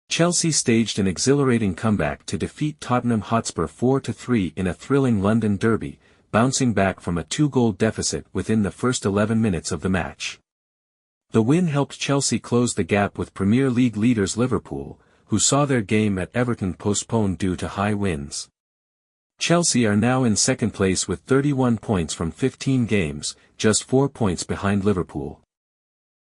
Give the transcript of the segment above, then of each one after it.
Chelsea staged an exhilarating comeback to defeat Tottenham Hotspur 4-3 in a thrilling London derby, bouncing back from a 2-goal deficit within the first 11 minutes of the match. The win helped Chelsea close the gap with Premier League leaders Liverpool, who saw their game at Everton postponed due to high winds. Chelsea are now in second place with 31 points from 15 games, just 4 points behind Liverpool.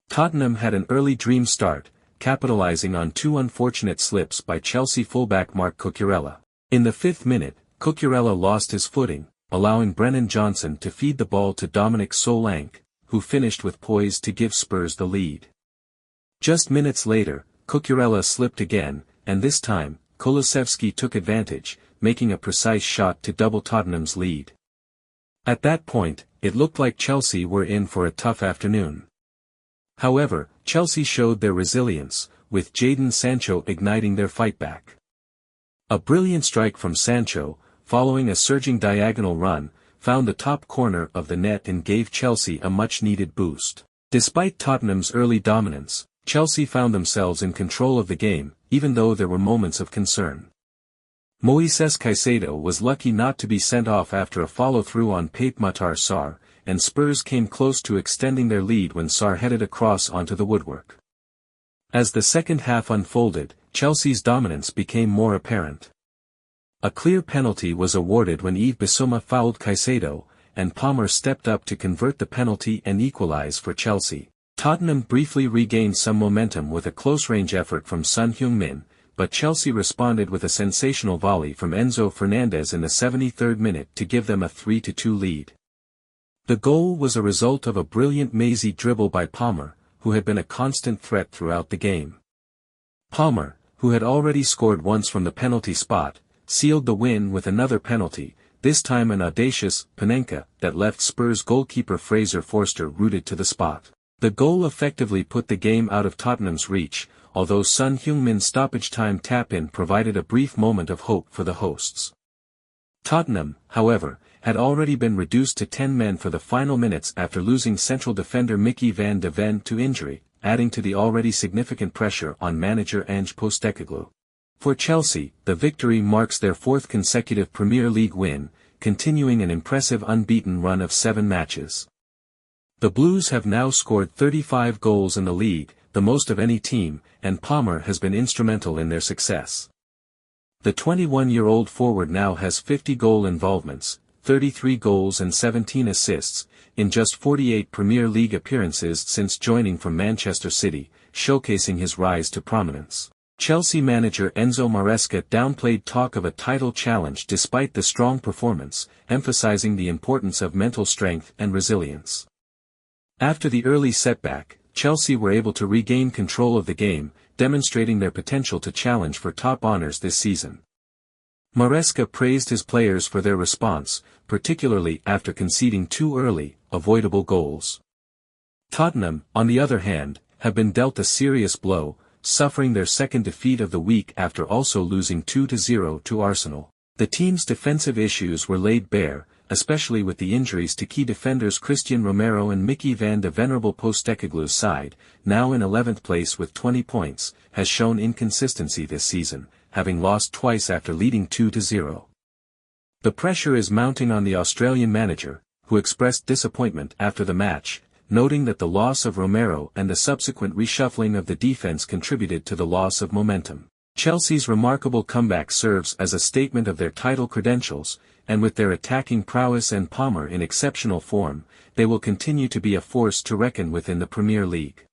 Tottenham had an early dream start, capitalizing on 2 unfortunate slips by Chelsea fullback Marc Cucurella. In the 5th minute, Cucurella lost his footing, allowing Brennan Johnson to feed the ball to Dominic Solanke, who finished with poise to give Spurs the lead. Just minutes later, Cucurella slipped again, and this time, Kulusevski took advantage, making a precise shot to double Tottenham's lead. At that point, it looked like Chelsea were in for a tough afternoon. However, Chelsea showed their resilience, with Jadon Sancho igniting their fight back. A brilliant strike from Sancho, following a surging diagonal run, found the top corner of the net and gave Chelsea a much-needed boost. Despite Tottenham's early dominance, Chelsea found themselves in control of the game, even though there were moments of concern. Moises Caicedo was lucky not to be sent off after a follow-through on Pape Matar Sarr, and Spurs came close to extending their lead when Sarr headed a cross onto the woodwork. As the second half unfolded, Chelsea's dominance became more apparent. A clear penalty was awarded when Yves Bissouma fouled Caicedo, and Palmer stepped up to convert the penalty and equalize for Chelsea. Tottenham briefly regained some momentum with a close-range effort from Son Heung-Min, but Chelsea responded with a sensational volley from Enzo Fernández in the 73rd minute to give them a 3-2 lead. The goal was a result of a brilliant mazy dribble by Palmer, who had been a constant threat throughout the game. Palmer, who had already scored once from the penalty spot, sealed the win with another penalty, this time an audacious Panenka that left Spurs goalkeeper Fraser Forster rooted to the spot. The goal effectively put the game out of Tottenham's reach, although Son Heung-min's stoppage-time tap-in provided a brief moment of hope for the hosts. Tottenham, however, had already been reduced to 10 men for the final minutes after losing central defender Mickey van de Ven to injury, adding to the already significant pressure on manager Ange Postecoglou. For Chelsea, the victory marks their 4th consecutive Premier League win, continuing an impressive unbeaten run of 7 matches. The Blues have now scored 35 goals in the league, the most of any team, and Palmer has been instrumental in their success. The 21-year-old forward now has 50 goal involvements, 33 goals and 17 assists, in just 48 Premier League appearances since joining from Manchester City, showcasing his rise to prominence. Chelsea manager Enzo Maresca downplayed talk of a title challenge despite the strong performance, emphasizing the importance of mental strength and resilience. After the early setback, Chelsea were able to regain control of the game, demonstrating their potential to challenge for top honors this season. Maresca praised his players for their response, particularly after conceding 2 early, avoidable goals. Tottenham, on the other hand, have been dealt a serious blow, suffering their 2nd defeat of the week after also losing 2-0 to Arsenal. The team's defensive issues were laid bare, especially with the injuries to key defenders Christian Romero and Mickey van de Venerable. Postecoglou's side, now in 11th place with 20 points, has shown inconsistency this season, having lost twice after leading 2-0. The pressure is mounting on the Australian manager, who expressed disappointment after the match, noting that the loss of Romero and the subsequent reshuffling of the defense contributed to the loss of momentum. Chelsea's remarkable comeback serves as a statement of their title credentials, and with their attacking prowess and Palmer in exceptional form, they will continue to be a force to reckon with in the Premier League.